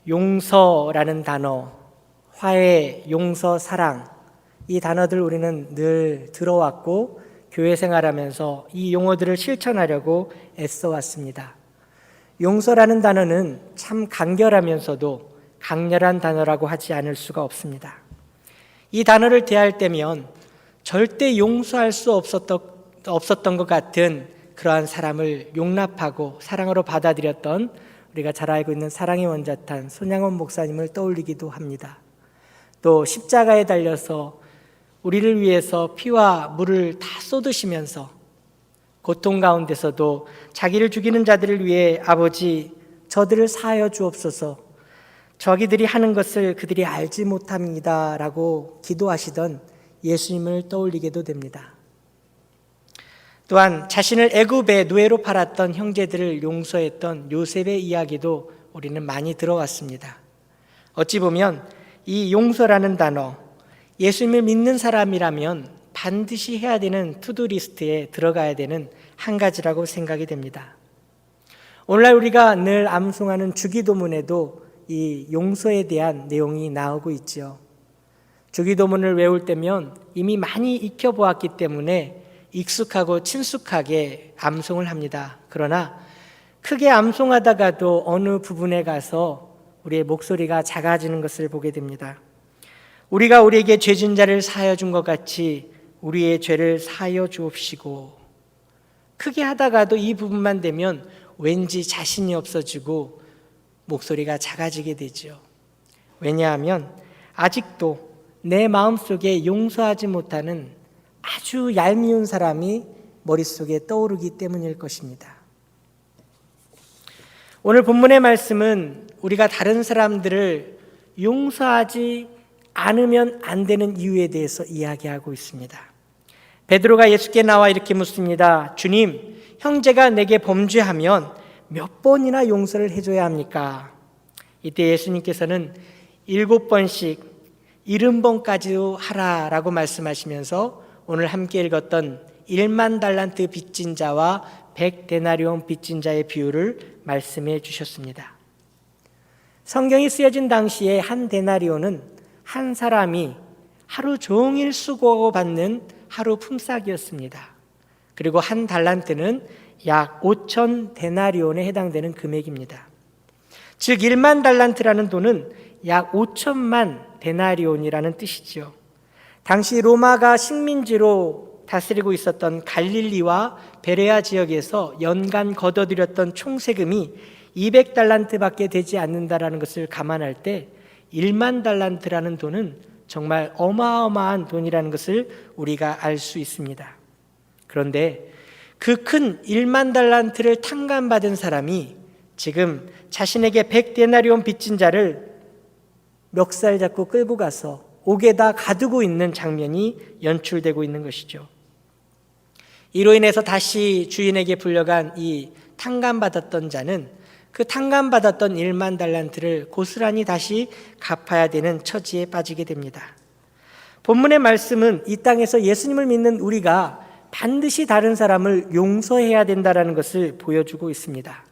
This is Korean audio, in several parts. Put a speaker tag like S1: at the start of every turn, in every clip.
S1: 용서라는 단어, 화해, 용서, 사랑, 이 단어들 우리는 늘 들어왔고 교회 생활하면서 이 용어들을 실천하려고 애써왔습니다. 용서라는 단어는 참 간결하면서도 강렬한 단어라고 하지 않을 수가 없습니다. 이 단어를 대할 때면 절대 용서할 수 없었던 것 같은 그러한 사람을 용납하고 사랑으로 받아들였던 우리가 잘 알고 있는 사랑의 원자탄 손양원 목사님을 떠올리기도 합니다. 또 십자가에 달려서 우리를 위해서 피와 물을 다 쏟으시면서 고통 가운데서도 자기를 죽이는 자들을 위해 아버지 저들을 사하여 주옵소서, 저기들이 하는 것을 그들이 알지 못합니다 라고 기도하시던 예수님을 떠올리게도 됩니다. 또한 자신을 애굽의 노예로 팔았던 형제들을 용서했던 요셉의 이야기도 우리는 많이 들어왔습니다. 어찌 보면 이 용서라는 단어, 예수님을 믿는 사람이라면 반드시 해야 되는 투두리스트에 들어가야 되는 한 가지라고 생각이 됩니다. 오늘날 우리가 늘 암송하는 주기도문에도 이 용서에 대한 내용이 나오고 있죠. 주기도문을 외울 때면 이미 많이 익혀보았기 때문에 익숙하고 친숙하게 암송을 합니다. 그러나 크게 암송하다가도 어느 부분에 가서 우리의 목소리가 작아지는 것을 보게 됩니다. 우리가 우리에게 죄진 자를 사하여 준 것 같이 우리의 죄를 사하여 주옵시고, 크게 하다가도 이 부분만 되면 왠지 자신이 없어지고 목소리가 작아지게 되죠. 왜냐하면 아직도 내 마음속에 용서하지 못하는 아주 얄미운 사람이 머릿속에 떠오르기 때문일 것입니다. 오늘 본문의 말씀은 우리가 다른 사람들을 용서하지 않으면 안 되는 이유에 대해서 이야기하고 있습니다. 베드로가 예수께 나와 이렇게 묻습니다. 주님, 형제가 내게 범죄하면 몇 번이나 용서를 해줘야 합니까? 이때 예수님께서는 7번씩 70번까지도 하라라고 말씀하시면서 오늘 함께 읽었던 1만 달란트 빚진 자와 100데나리온 빚진 자의 비유를 말씀해 주셨습니다. 성경이 쓰여진 당시에 한 데나리온은 한 사람이 하루 종일 수고하고 받는 하루 품삯이었습니다. 그리고 한 달란트는 약 5천 데나리온에 해당되는 금액입니다. 즉 1만 달란트라는 돈은 약 5천만 데나리온이라는 뜻이죠. 당시 로마가 식민지로 다스리고 있었던 갈릴리와 베레아 지역에서 연간 거둬들였던 총 세금이 200달란트밖에 되지 않는다라는 것을 감안할 때 1만 달란트라는 돈은 정말 어마어마한 돈이라는 것을 우리가 알 수 있습니다. 그런데 그 큰 1만 달란트를 탕감받은 사람이 지금 자신에게 100데나리온 빚진 자를 멱살 잡고 끌고 가서 옥에다 가두고 있는 장면이 연출되고 있는 것이죠. 이로 인해서 다시 주인에게 불려간 이 탕감받았던 자는 그 탕감받았던 1만 달란트를 고스란히 다시 갚아야 되는 처지에 빠지게 됩니다. 본문의 말씀은 이 땅에서 예수님을 믿는 우리가 반드시 다른 사람을 용서해야 된다는 것을 보여주고 있습니다.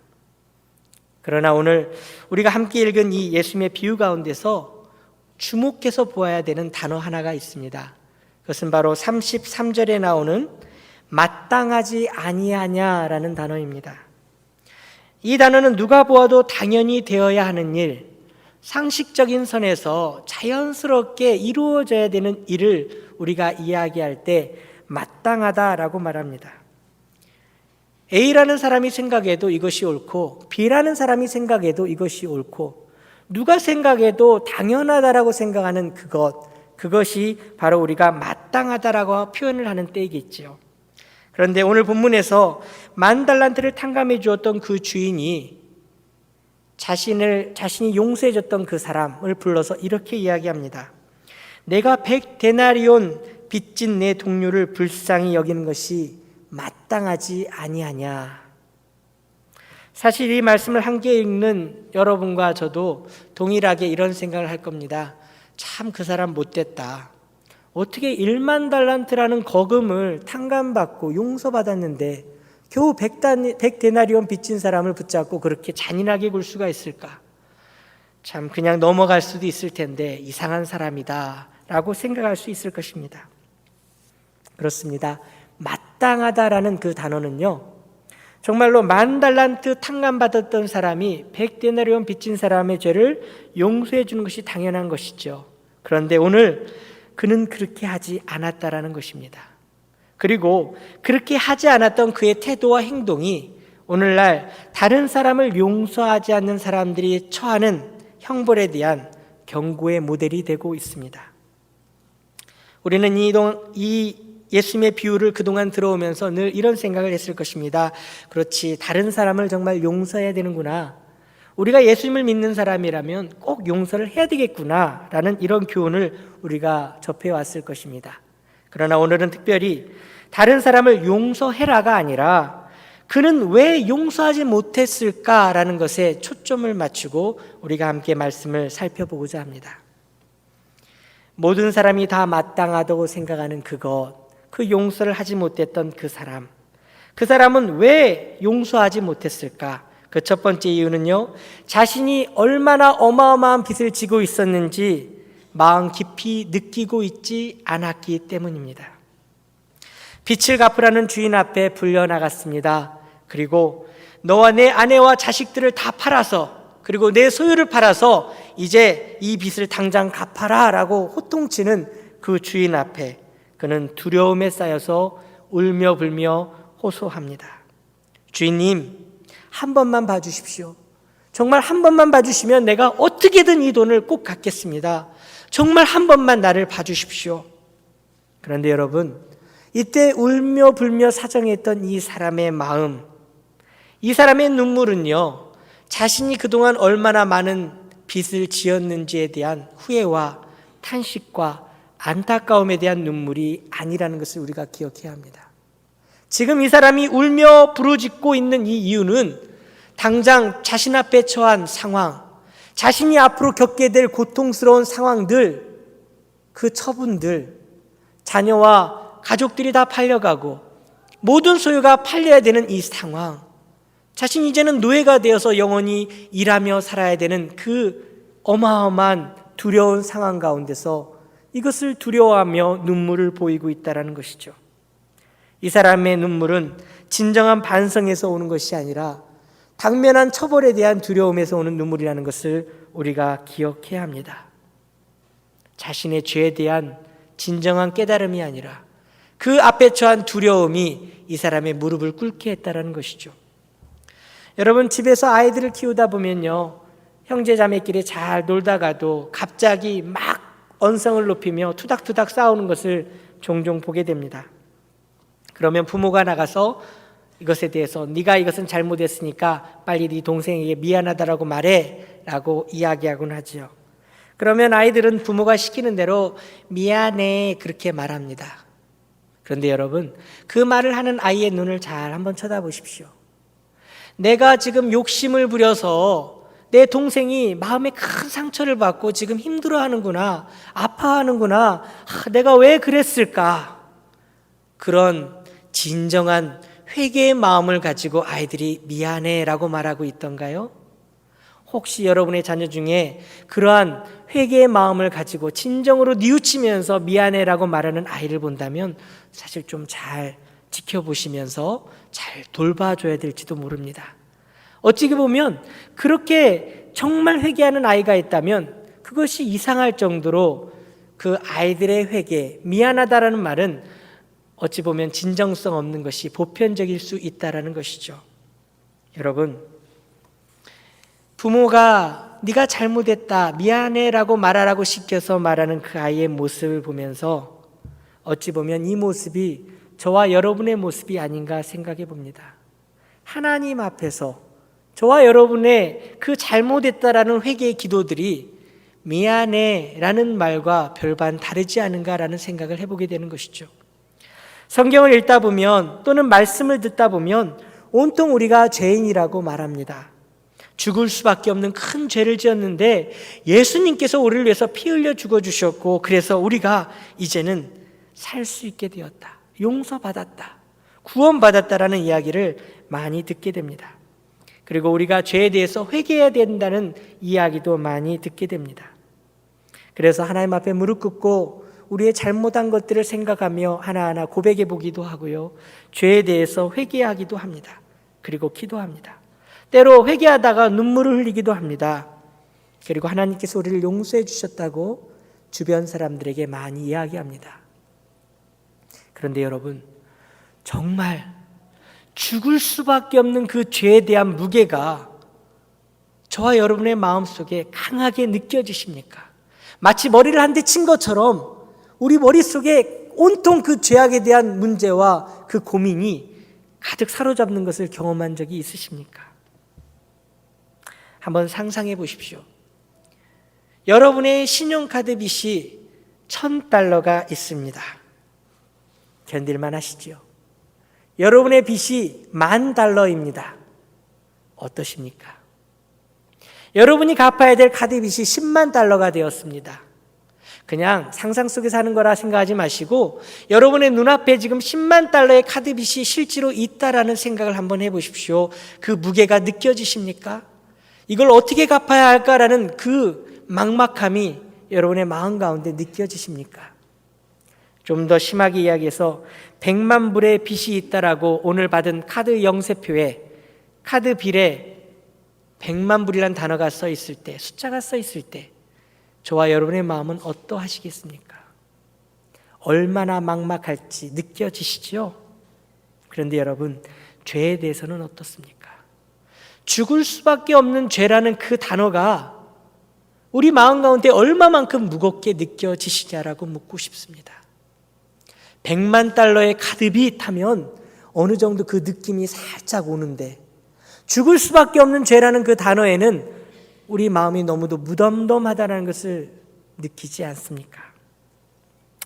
S1: 그러나 오늘 우리가 함께 읽은 이 예수님의 비유 가운데서 주목해서 보아야 되는 단어 하나가 있습니다. 그것은 바로 33절에 나오는 마땅하지 아니하냐라는 단어입니다. 이 단어는 누가 보아도 당연히 되어야 하는 일, 상식적인 선에서 자연스럽게 이루어져야 되는 일을 우리가 이야기할 때 마땅하다라고 말합니다. A라는 사람이 생각해도 이것이 옳고 B라는 사람이 생각해도 이것이 옳고 누가 생각해도 당연하다라고 생각하는 그것이 바로 우리가 마땅하다라고 표현을 하는 때이겠지요. 그런데 오늘 본문에서 1만 달란트를 탕감해 주었던 그 주인이 자신이 용서해 줬던 그 사람을 불러서 이렇게 이야기합니다. 내가 100데나리온 빚진 내 동료를 불쌍히 여기는 것이 마땅하지 아니하냐. 사실 이 말씀을 함께 읽는 여러분과 저도 동일하게 이런 생각을 할 겁니다. 참 그 사람 못됐다. 어떻게 1만 달란트라는 거금을 탕감받고 용서받았는데 겨우 100데나리온 빚진 사람을 붙잡고 그렇게 잔인하게 굴 수가 있을까? 참 그냥 넘어갈 수도 있을 텐데 이상한 사람이다 라고 생각할 수 있을 것입니다. 그렇습니다. 마땅하다라는 그 단어는요, 정말로 10,000달란트 탕감받았던 사람이 100데나리온 빚진 사람의 죄를 용서해 주는 것이 당연한 것이죠. 그런데 오늘 그는 그렇게 하지 않았다라는 것입니다. 그리고 그렇게 하지 않았던 그의 태도와 행동이 오늘날 다른 사람을 용서하지 않는 사람들이 처하는 형벌에 대한 경고의 모델이 되고 있습니다. 우리는 이 예수님의 비유를 그동안 들어오면서 늘 이런 생각을 했을 것입니다. 그렇지, 다른 사람을 정말 용서해야 되는구나. 우리가 예수님을 믿는 사람이라면 꼭 용서를 해야 되겠구나 라는 이런 교훈을 우리가 접해왔을 것입니다. 그러나 오늘은 특별히 다른 사람을 용서해라가 아니라 그는 왜 용서하지 못했을까라는 것에 초점을 맞추고 우리가 함께 말씀을 살펴보고자 합니다. 모든 사람이 다 마땅하다고 생각하는 그것, 그 용서를 하지 못했던 그 사람은 왜 용서하지 못했을까? 그 첫 번째 이유는요, 자신이 얼마나 어마어마한 빚을 지고 있었는지 마음 깊이 느끼고 있지 않았기 때문입니다. 빚을 갚으라는 주인 앞에 불려나갔습니다. 그리고 너와 내 아내와 자식들을 다 팔아서, 그리고 내 소유를 팔아서 이제 이 빚을 당장 갚아라 라고 호통치는 그 주인 앞에 그는 두려움에 쌓여서 울며 불며 호소합니다. 주인님, 한 번만 봐주십시오. 정말 한 번만 봐주시면 내가 어떻게든 이 돈을 꼭 갚겠습니다. 정말 한 번만 나를 봐주십시오. 그런데 여러분, 이때 울며 불며 사정했던 이 사람의 마음, 이 사람의 눈물은요, 자신이 그동안 얼마나 많은 빚을 지었는지에 대한 후회와 탄식과 안타까움에 대한 눈물이 아니라는 것을 우리가 기억해야 합니다. 지금 이 사람이 울며 부르짖고 있는 이 이유는 당장 자신 앞에 처한 상황, 자신이 앞으로 겪게 될 고통스러운 상황들, 그 처분들, 자녀와 가족들이 다 팔려가고 모든 소유가 팔려야 되는 이 상황, 자신이 이제는 노예가 되어서 영원히 일하며 살아야 되는 그 어마어마한 두려운 상황 가운데서 이것을 두려워하며 눈물을 보이고 있다는 것이죠. 이 사람의 눈물은 진정한 반성에서 오는 것이 아니라 당면한 처벌에 대한 두려움에서 오는 눈물이라는 것을 우리가 기억해야 합니다. 자신의 죄에 대한 진정한 깨달음이 아니라 그 앞에 처한 두려움이 이 사람의 무릎을 꿇게 했다는 것이죠. 여러분, 집에서 아이들을 키우다 보면요, 형제 자매끼리 잘 놀다가도 갑자기 막 언성을 높이며 투닥투닥 싸우는 것을 종종 보게 됩니다. 그러면 부모가 나가서 이것에 대해서 네가 이것은 잘못했으니까 빨리 네 동생에게 미안하다라고 말해 라고 이야기하곤 하죠. 그러면 아이들은 부모가 시키는 대로 미안해 그렇게 말합니다. 그런데 여러분, 그 말을 하는 아이의 눈을 잘 한번 쳐다보십시오. 내가 지금 욕심을 부려서 내 동생이 마음에 큰 상처를 받고 지금 힘들어하는구나, 아파하는구나, 내가 왜 그랬을까? 그런 진정한 회개의 마음을 가지고 아이들이 미안해라고 말하고 있던가요? 혹시 여러분의 자녀 중에 그러한 회개의 마음을 가지고 진정으로 뉘우치면서 미안해라고 말하는 아이를 본다면 사실 좀 잘 지켜보시면서 잘 돌봐줘야 될지도 모릅니다. 어찌 보면 그렇게 정말 회개하는 아이가 있다면 그것이 이상할 정도로 그 아이들의 회개, 미안하다라는 말은 어찌 보면 진정성 없는 것이 보편적일 수 있다는 것이죠. 여러분, 부모가 네가 잘못했다, 미안해라고 말하라고 시켜서 말하는 그 아이의 모습을 보면서 어찌 보면 이 모습이 저와 여러분의 모습이 아닌가 생각해 봅니다. 하나님 앞에서 저와 여러분의 그 잘못했다라는 회개의 기도들이 미안해라는 말과 별반 다르지 않은가라는 생각을 해보게 되는 것이죠. 성경을 읽다 보면 또는 말씀을 듣다 보면 온통 우리가 죄인이라고 말합니다. 죽을 수밖에 없는 큰 죄를 지었는데 예수님께서 우리를 위해서 피 흘려 죽어주셨고 그래서 우리가 이제는 살 수 있게 되었다, 용서받았다, 구원받았다라는 이야기를 많이 듣게 됩니다. 그리고 우리가 죄에 대해서 회개해야 된다는 이야기도 많이 듣게 됩니다. 그래서 하나님 앞에 무릎 꿇고 우리의 잘못한 것들을 생각하며 하나하나 고백해 보기도 하고요. 죄에 대해서 회개하기도 합니다. 그리고 기도합니다. 때로 회개하다가 눈물을 흘리기도 합니다. 그리고 하나님께서 우리를 용서해 주셨다고 주변 사람들에게 많이 이야기합니다. 그런데 여러분, 정말 죽을 수밖에 없는 그 죄에 대한 무게가 저와 여러분의 마음속에 강하게 느껴지십니까? 마치 머리를 한 대 친 것처럼 우리 머릿속에 온통 그 죄악에 대한 문제와 그 고민이 가득 사로잡는 것을 경험한 적이 있으십니까? 한번 상상해 보십시오. 여러분의 신용카드 빚이 $1,000가 있습니다. 견딜만 하시지요? 여러분의 빚이 $10,000입니다. 어떠십니까? 여러분이 갚아야 될 카드 빚이 $100,000가 되었습니다. 그냥 상상 속에서 하는 거라 생각하지 마시고 여러분의 눈앞에 지금 $100,000의 카드 빚이 실제로 있다라는 생각을 한번 해보십시오. 그 무게가 느껴지십니까? 이걸 어떻게 갚아야 할까라는 그 막막함이 여러분의 마음 가운데 느껴지십니까? 좀 더 심하게 이야기해서 100만 불의 빚이 있다라고 오늘 받은 카드 영세표에 카드 빌에 100만 불이란 단어가 써 있을 때, 숫자가 써 있을 때 저와 여러분의 마음은 어떠하시겠습니까? 얼마나 막막할지 느껴지시죠? 그런데 여러분, 죄에 대해서는 어떻습니까? 죽을 수밖에 없는 죄라는 그 단어가 우리 마음 가운데 얼마만큼 무겁게 느껴지시냐라고 묻고 싶습니다. $10,000의 카드빚 하면 어느 정도 그 느낌이 살짝 오는데 죽을 수밖에 없는 죄라는 그 단어에는 우리 마음이 너무도 무덤덤하다는 것을 느끼지 않습니까?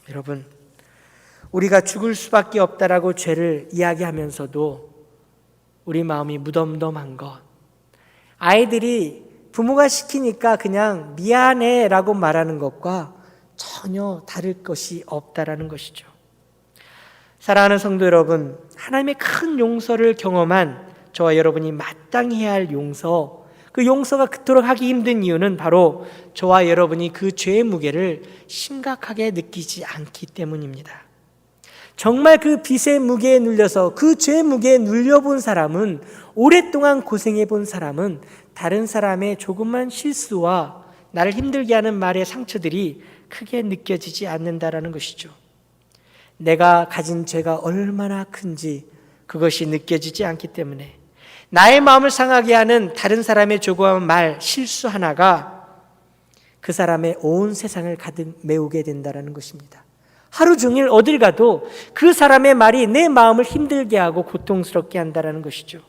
S1: 여러분, 우리가 죽을 수밖에 없다라고 죄를 이야기하면서도 우리 마음이 무덤덤한 것, 아이들이 부모가 시키니까 그냥 미안해 라고 말하는 것과 전혀 다를 것이 없다라는 것이죠. 사랑하는 성도 여러분, 하나님의 큰 용서를 경험한 저와 여러분이 마땅히 해야 할 용서, 그 용서가 그토록 하기 힘든 이유는 바로 저와 여러분이 그 죄의 무게를 심각하게 느끼지 않기 때문입니다. 정말 그 빚의 무게에 눌려서 그 죄의 무게에 눌려본 사람은, 오랫동안 고생해 본 사람은 다른 사람의 조그만 실수와 나를 힘들게 하는 말의 상처들이 크게 느껴지지 않는다라는 것이죠. 내가 가진 죄가 얼마나 큰지 그것이 느껴지지 않기 때문에 나의 마음을 상하게 하는 다른 사람의 조그만 말, 실수 하나가 그 사람의 온 세상을 가득 메우게 된다는 것입니다. 하루 종일 어딜 가도 그 사람의 말이 내 마음을 힘들게 하고 고통스럽게 한다는 것이죠.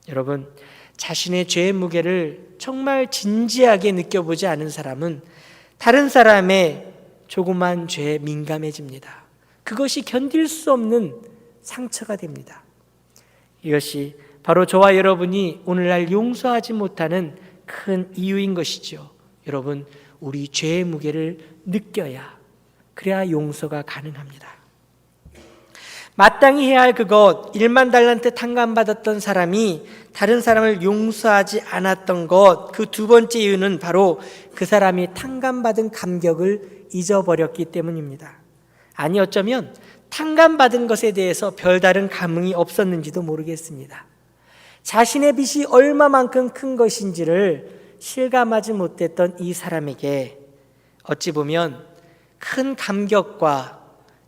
S1: 여러분, 자신의 죄의 무게를 정말 진지하게 느껴보지 않은 사람은 다른 사람의 조그만 죄에 민감해집니다. 그것이 견딜 수 없는 상처가 됩니다. 이것이 바로 저와 여러분이 오늘날 용서하지 못하는 큰 이유인 것이죠. 여러분, 우리 죄의 무게를 느껴야, 그래야 용서가 가능합니다. 마땅히 해야 할 그것, 1만 달란트 탕감받았던 사람이 다른 사람을 용서하지 않았던 것, 그 두 번째 이유는 바로 그 사람이 탕감받은 감격을 잊어버렸기 때문입니다. 아니, 어쩌면 탕감받은 것에 대해서 별다른 감흥이 없었는지도 모르겠습니다. 자신의 빚이 얼마만큼 큰 것인지를 실감하지 못했던 이 사람에게 어찌 보면 큰 감격과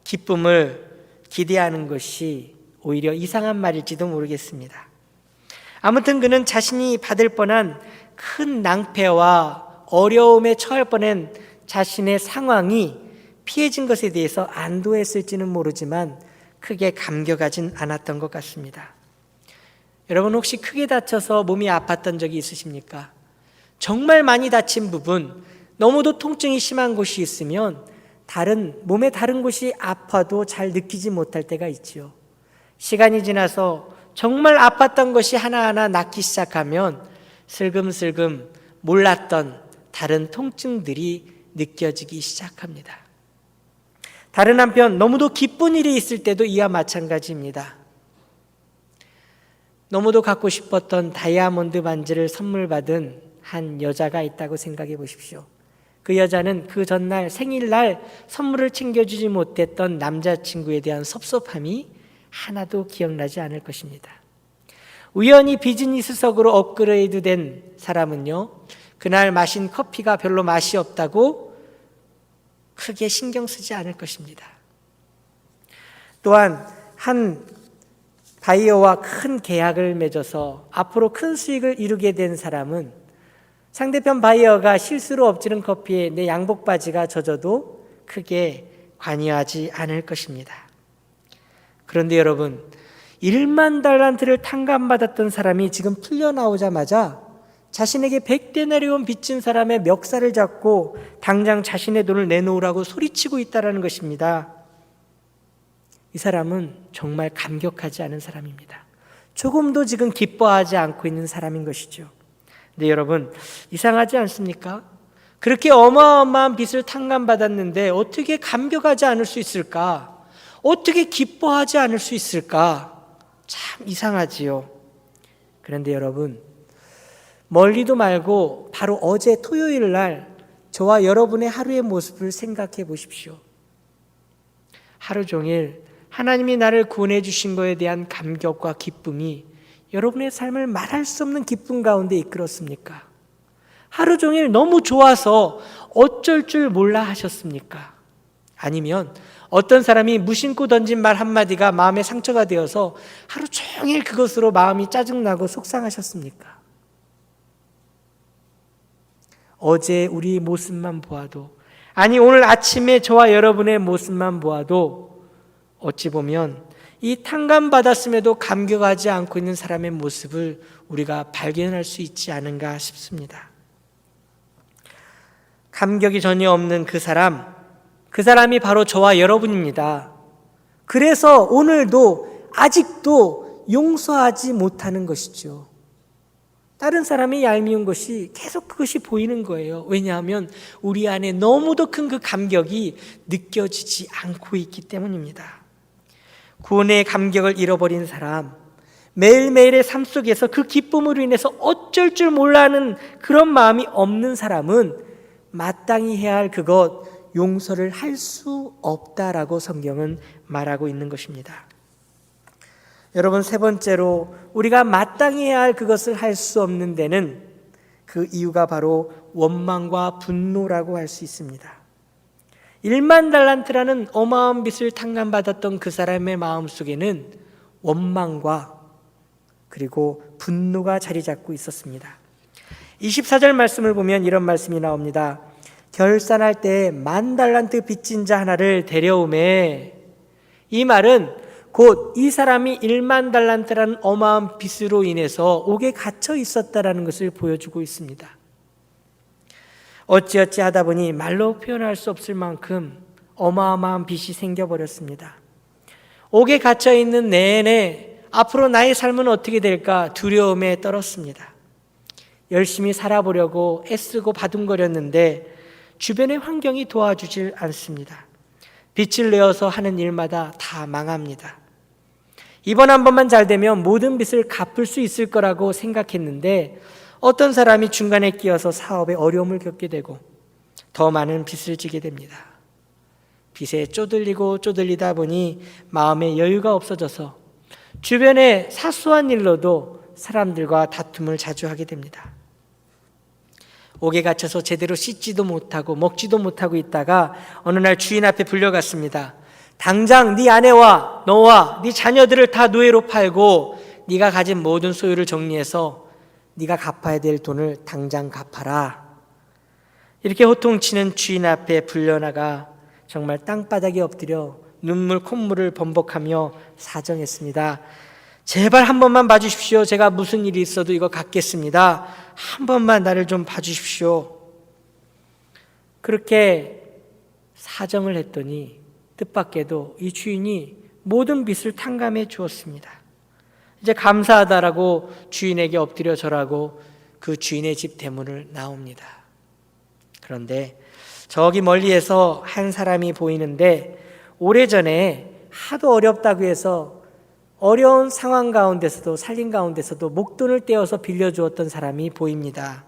S1: 기쁨을 기대하는 것이 오히려 이상한 말일지도 모르겠습니다. 아무튼 그는 자신이 받을 뻔한 큰 낭패와 어려움에 처할 뻔한 자신의 상황이 피해진 것에 대해서 안도했을지는 모르지만 크게 감격하진 않았던 것 같습니다. 여러분, 혹시 크게 다쳐서 몸이 아팠던 적이 있으십니까? 정말 많이 다친 부분, 너무도 통증이 심한 곳이 있으면 몸의 다른 곳이 아파도 잘 느끼지 못할 때가 있지요. 시간이 지나서 정말 아팠던 것이 하나하나 낫기 시작하면 슬금슬금 몰랐던 다른 통증들이 느껴지기 시작합니다. 다른 한편 너무도 기쁜 일이 있을 때도 이와 마찬가지입니다. 너무도 갖고 싶었던 다이아몬드 반지를 선물 받은 한 여자가 있다고 생각해 보십시오. 그 여자는 그 전날 생일날 선물을 챙겨주지 못했던 남자친구에 대한 섭섭함이 하나도 기억나지 않을 것입니다. 우연히 비즈니스석으로 업그레이드 된 사람은요, 그날 마신 커피가 별로 맛이 없다고 크게 신경 쓰지 않을 것입니다. 또한 한 바이어와 큰 계약을 맺어서 앞으로 큰 수익을 이루게 된 사람은 상대편 바이어가 실수로 엎지른 커피에 내 양복 바지가 젖어도 크게 관여하지 않을 것입니다. 그런데 여러분, 1만 달란트를 탕감받았던 사람이 지금 풀려나오자마자 자신에게 100데나리온 빚진 사람의 멱살을 잡고 당장 자신의 돈을 내놓으라고 소리치고 있다는 것입니다. 이 사람은 정말 감격하지 않은 사람입니다. 조금도 지금 기뻐하지 않고 있는 사람인 것이죠. 근데 여러분, 이상하지 않습니까? 그렇게 어마어마한 빚을 탕감받았는데 어떻게 감격하지 않을 수 있을까? 어떻게 기뻐하지 않을 수 있을까? 참 이상하지요. 그런데 여러분, 멀리도 말고 바로 어제 토요일 날 저와 여러분의 하루의 모습을 생각해 보십시오. 하루 종일 하나님이 나를 구원해 주신 것에 대한 감격과 기쁨이 여러분의 삶을 말할 수 없는 기쁨 가운데 이끌었습니까? 하루 종일 너무 좋아서 어쩔 줄 몰라 하셨습니까? 아니면 어떤 사람이 무심코 던진 말 한마디가 마음에 상처가 되어서 하루 종일 그것으로 마음이 짜증나고 속상하셨습니까? 어제 우리 모습만 보아도, 아니 오늘 아침에 저와 여러분의 모습만 보아도 어찌 보면 이 탕감받았음에도 감격하지 않고 있는 사람의 모습을 우리가 발견할 수 있지 않은가 싶습니다. 감격이 전혀 없는 그 사람이 바로 저와 여러분입니다. 그래서 오늘도 아직도 용서하지 못하는 것이죠. 다른 사람이 얄미운 것이 계속 그것이 보이는 거예요. 왜냐하면 우리 안에 너무도 큰 그 감격이 느껴지지 않고 있기 때문입니다. 구원의 감격을 잃어버린 사람, 매일매일의 삶 속에서 그 기쁨으로 인해서 어쩔 줄 몰라 하는 그런 마음이 없는 사람은 마땅히 해야 할 그것, 용서를 할 수 없다라고 성경은 말하고 있는 것입니다. 여러분, 세 번째로 우리가 마땅히 해야 할 그것을 할 수 없는 데는 그 이유가 바로 원망과 분노라고 할 수 있습니다. 1만 달란트라는 어마어마한 빚을 탕감받았던 그 사람의 마음속에는 원망과 그리고 분노가 자리 잡고 있었습니다. 24절 말씀을 보면 이런 말씀이 나옵니다. 결산할 때 10,000달란트 빚진 자 하나를 데려오매. 이 말은 곧 이 사람이 1만 달란트라는 어마어마한 빚으로 인해서 옥에 갇혀 있었다라는 것을 보여주고 있습니다. 어찌어찌 하다 보니 말로 표현할 수 없을 만큼 어마어마한 빚이 생겨버렸습니다. 옥에 갇혀 있는 내내 앞으로 나의 삶은 어떻게 될까 두려움에 떨었습니다. 열심히 살아보려고 애쓰고 바둥거렸는데 주변의 환경이 도와주질 않습니다. 빚을 내어서 하는 일마다 다 망합니다. 이번 한 번만 잘 되면 모든 빚을 갚을 수 있을 거라고 생각했는데 어떤 사람이 중간에 끼어서 사업에 어려움을 겪게 되고 더 많은 빚을 지게 됩니다. 빚에 쪼들리다 보니 마음에 여유가 없어져서 주변의 사소한 일로도 사람들과 다툼을 자주 하게 됩니다. 옥에 갇혀서 제대로 씻지도 못하고 먹지도 못하고 있다가 어느 날 주인 앞에 불려갔습니다. 당장 네 아내와 너와 네 자녀들을 다 노예로 팔고 네가 가진 모든 소유를 정리해서 네가 갚아야 될 돈을 당장 갚아라. 이렇게 호통치는 주인 앞에 불려나가 정말 땅바닥에 엎드려 눈물 콧물을 범벅하며 사정했습니다. 제발 한 번만 봐주십시오. 제가 무슨 일이 있어도 이거 갚겠습니다. 한 번만 나를 좀 봐주십시오. 그렇게 사정을 했더니 뜻밖에도 이 주인이 모든 빚을 탕감해 주었습니다. 이제 감사하다라고 주인에게 엎드려 절하고 그 주인의 집 대문을 나옵니다. 그런데 저기 멀리에서 한 사람이 보이는데 오래전에 하도 어렵다고 해서 어려운 상황 가운데서도 살림 가운데서도 목돈을 떼어서 빌려주었던 사람이 보입니다.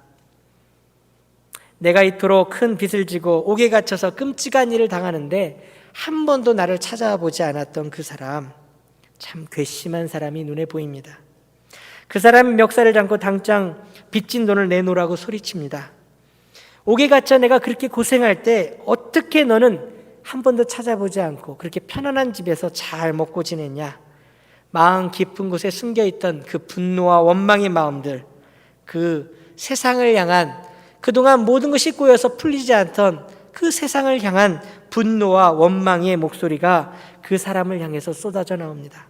S1: 내가 이토록 큰 빚을 지고 옥에 갇혀서 끔찍한 일을 당하는데 한 번도 나를 찾아보지 않았던 그 사람, 참 괘씸한 사람이 눈에 보입니다. 그 사람은 멱살을 잡고 당장 빚진 돈을 내놓으라고 소리칩니다. 옥에 갇혀 내가 그렇게 고생할 때 어떻게 너는 한 번도 찾아보지 않고 그렇게 편안한 집에서 잘 먹고 지냈냐? 마음 깊은 곳에 숨겨있던 그 분노와 원망의 마음들, 그 세상을 향한 그동안 모든 것이 꼬여서 풀리지 않던 그 세상을 향한 분노와 원망의 목소리가 그 사람을 향해서 쏟아져 나옵니다.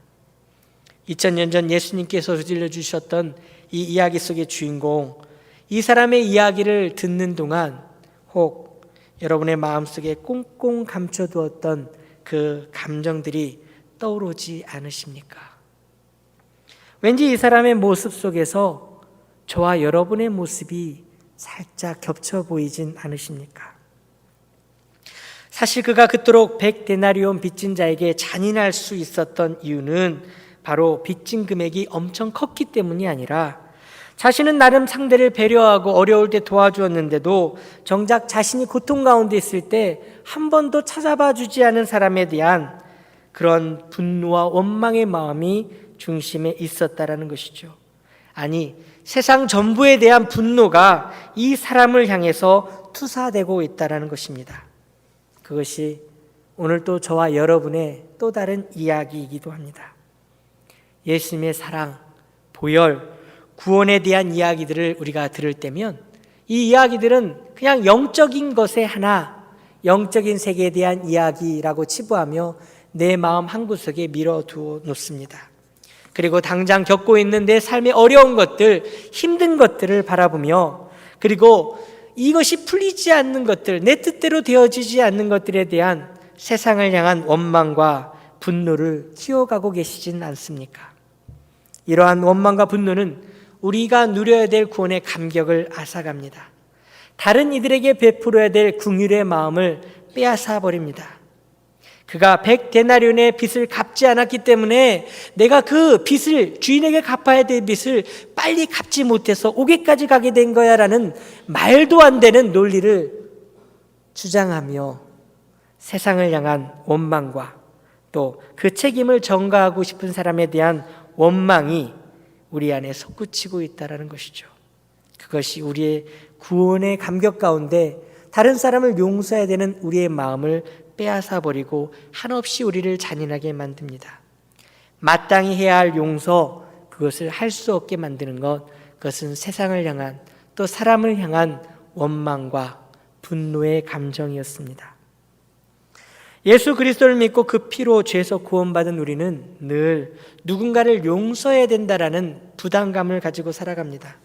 S1: 2000년 전 예수님께서 들려주셨던 이 이야기 속의 주인공, 이 사람의 이야기를 듣는 동안 혹 여러분의 마음속에 꽁꽁 감춰두었던 그 감정들이 떠오르지 않으십니까? 왠지 이 사람의 모습 속에서 저와 여러분의 모습이 살짝 겹쳐 보이진 않으십니까? 사실 그가 그토록 100데나리온 빚진 자에게 잔인할 수 있었던 이유는 바로 빚진 금액이 엄청 컸기 때문이 아니라 자신은 나름 상대를 배려하고 어려울 때 도와주었는데도 정작 자신이 고통 가운데 있을 때 한 번도 찾아봐 주지 않은 사람에 대한 그런 분노와 원망의 마음이 중심에 있었다라는 것이죠. 아니, 세상 전부에 대한 분노가 이 사람을 향해서 투사되고 있다라는 것입니다. 그것이 오늘 또 저와 여러분의 또 다른 이야기이기도 합니다. 예수님의 사랑, 보혈, 구원에 대한 이야기들을 우리가 들을 때면 이 이야기들은 그냥 영적인 것의 하나, 영적인 세계에 대한 이야기라고 치부하며 내 마음 한구석에 밀어두어 놓습니다. 그리고 당장 겪고 있는 내 삶의 어려운 것들, 힘든 것들을 바라보며 그리고 이것이 풀리지 않는 것들, 내 뜻대로 되어지지 않는 것들에 대한 세상을 향한 원망과 분노를 키워가고 계시진 않습니까? 이러한 원망과 분노는 우리가 누려야 될 구원의 감격을 앗아갑니다. 다른 이들에게 베풀어야 될 긍휼의 마음을 빼앗아 버립니다. 그가 100데나리온의 빚을 갚지 않았기 때문에 내가 그 빚을, 주인에게 갚아야 될 빚을 빨리 갚지 못해서 옥에까지 가게 된 거야 라는 말도 안 되는 논리를 주장하며 세상을 향한 원망과 또 그 책임을 전가하고 싶은 사람에 대한 원망이 우리 안에 솟구치고 있다는 것이죠. 그것이 우리의 구원의 감격 가운데 다른 사람을 용서해야 되는 우리의 마음을 빼앗아 버리고 한없이 우리를 잔인하게 만듭니다. 마땅히 해야 할 용서, 그것을 할 수 없게 만드는 것, 그것은 세상을 향한 또 사람을 향한 원망과 분노의 감정이었습니다. 예수 그리스도를 믿고 그 피로 죄에서 구원받은 우리는 늘 누군가를 용서해야 된다라는 부담감을 가지고 살아갑니다.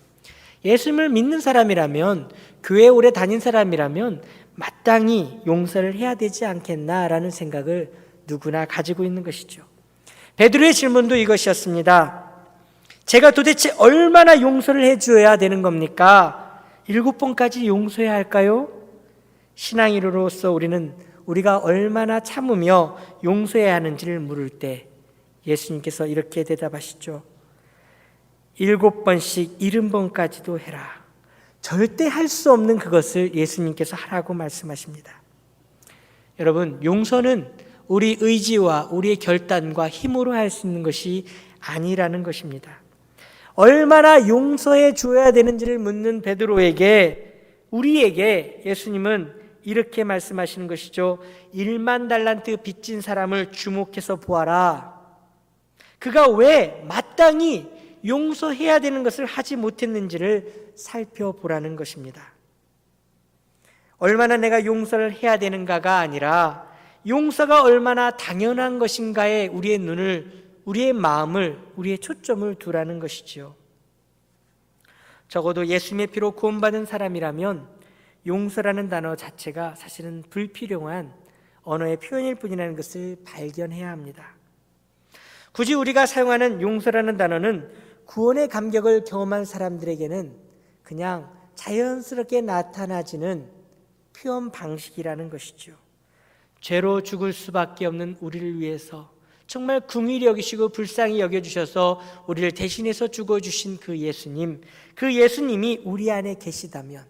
S1: 예수님을 믿는 사람이라면, 교회 오래 다닌 사람이라면 마땅히 용서를 해야 되지 않겠나라는 생각을 누구나 가지고 있는 것이죠. 베드로의 질문도 이것이었습니다. 제가 도대체 얼마나 용서를 해줘야 되는 겁니까? 7번까지 용서해야 할까요? 신앙인으로서 우리가 얼마나 참으며 용서해야 하는지를 물을 때 예수님께서 이렇게 대답하시죠. 7번씩 70번까지도 해라. 절대 할 수 없는 그것을 예수님께서 하라고 말씀하십니다. 여러분, 용서는 우리 의지와 우리의 결단과 힘으로 할 수 있는 것이 아니라는 것입니다. 얼마나 용서해 줘야 되는지를 묻는 베드로에게, 우리에게 예수님은 이렇게 말씀하시는 것이죠. 1만 달란트 빚진 사람을 주목해서 보아라. 그가 왜 마땅히 용서해야 되는 것을 하지 못했는지를 살펴보라는 것입니다. 얼마나 내가 용서를 해야 되는가가 아니라 용서가 얼마나 당연한 것인가에 우리의 눈을, 우리의 마음을, 우리의 초점을 두라는 것이지요. 적어도 예수님의 피로 구원받은 사람이라면 용서라는 단어 자체가 사실은 불필요한 언어의 표현일 뿐이라는 것을 발견해야 합니다. 굳이 우리가 사용하는 용서라는 단어는 구원의 감격을 경험한 사람들에게는 그냥 자연스럽게 나타나지는 표현 방식이라는 것이죠. 죄로 죽을 수밖에 없는 우리를 위해서 정말 긍휼히 여기시고 불쌍히 여겨주셔서 우리를 대신해서 죽어주신 그 예수님이 우리 안에 계시다면,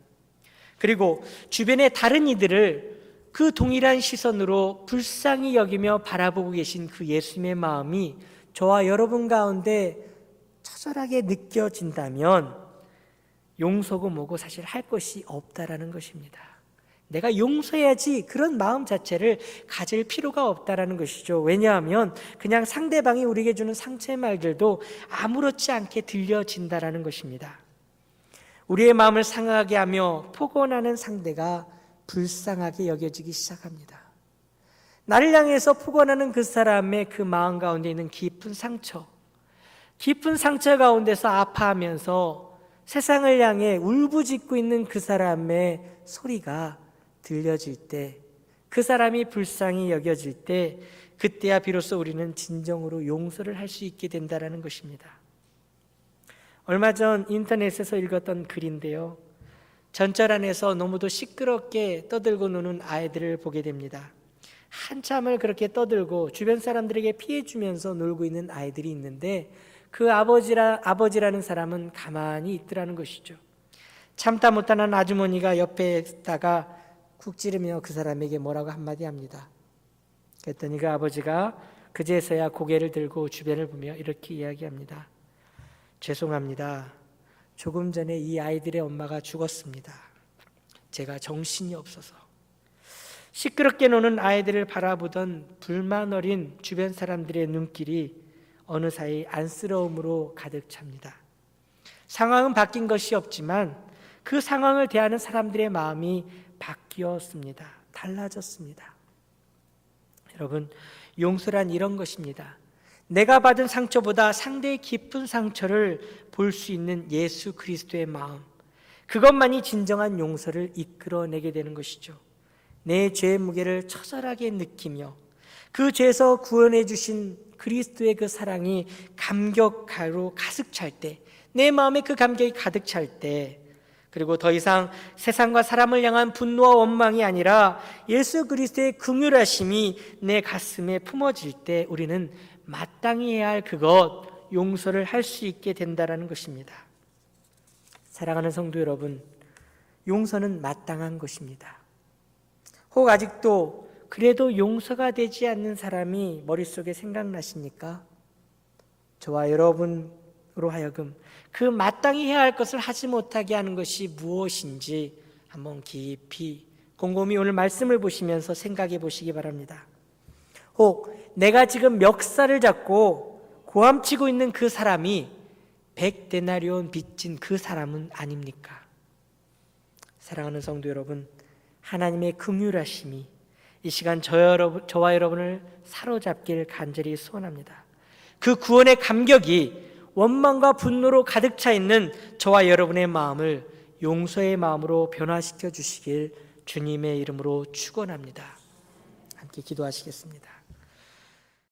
S1: 그리고 주변의 다른 이들을 그 동일한 시선으로 불쌍히 여기며 바라보고 계신 그 예수님의 마음이 저와 여러분 가운데 처절하게 느껴진다면 용서고 뭐고 사실 할 것이 없다라는 것입니다. 내가 용서해야지 그런 마음 자체를 가질 필요가 없다라는 것이죠. 왜냐하면 그냥 상대방이 우리에게 주는 상처의 말들도 아무렇지 않게 들려진다라는 것입니다. 우리의 마음을 상하게 하며 폭언하는 상대가 불쌍하게 여겨지기 시작합니다. 나를 향해서 폭언하는 그 사람의 그 마음 가운데 있는 깊은 상처 가운데서 아파하면서 세상을 향해 울부짖고 있는 그 사람의 소리가 들려질 때, 그 사람이 불쌍히 여겨질 때, 그때야 비로소 우리는 진정으로 용서를 할 수 있게 된다는 것입니다. 얼마 전 인터넷에서 읽었던 글인데요, 전철 안에서 너무도 시끄럽게 떠들고 노는 아이들을 보게 됩니다. 한참을 그렇게 떠들고 주변 사람들에게 피해 주면서 놀고 있는 아이들이 있는데, 그 아버지라는 사람은 가만히 있더라는 것이죠. 참다 못하는 아주머니가 옆에 있다가 쿡 찌르며 그 사람에게 뭐라고 한마디 합니다. 그랬더니 그 아버지가 그제서야 고개를 들고 주변을 보며 이렇게 이야기합니다. 죄송합니다. 조금 전에 이 아이들의 엄마가 죽었습니다. 제가 정신이 없어서. 시끄럽게 노는 아이들을 바라보던 불만 어린 주변 사람들의 눈길이 어느 사이 안쓰러움으로 가득 찹니다. 상황은 바뀐 것이 없지만 그 상황을 대하는 사람들의 마음이 바뀌었습니다. 달라졌습니다. 여러분, 용서란 이런 것입니다. 내가 받은 상처보다 상대의 깊은 상처를 볼 수 있는 예수 그리스도의 마음, 그것만이 진정한 용서를 이끌어내게 되는 것이죠. 내 죄의 무게를 처절하게 느끼며 그 죄에서 구원해 주신 그리스도의 그 사랑이 감격하로 가득 찰 때, 내 마음에 그 감격이 가득 찰 때, 그리고 더 이상 세상과 사람을 향한 분노와 원망이 아니라 예수 그리스도의 긍휼하심이 내 가슴에 품어질 때 우리는 마땅히 해야 할 그것, 용서를 할 수 있게 된다는 것입니다. 사랑하는 성도 여러분, 용서는 마땅한 것입니다. 혹 아직도 그래도 용서가 되지 않는 사람이 머릿속에 생각나십니까? 저와 여러분으로 하여금 그 마땅히 해야 할 것을 하지 못하게 하는 것이 무엇인지 한번 깊이 곰곰이 오늘 말씀을 보시면서 생각해 보시기 바랍니다. 혹 내가 지금 멱살을 잡고 고함치고 있는 그 사람이 100데나리온 빚진 그 사람은 아닙니까? 사랑하는 성도 여러분, 하나님의 긍휼하심이 이 시간 저와 여러분을 사로잡길 간절히 소원합니다. 그 구원의 감격이 원망과 분노로 가득 차 있는 저와 여러분의 마음을 용서의 마음으로 변화시켜 주시길 주님의 이름으로 축원합니다. 함께 기도하시겠습니다.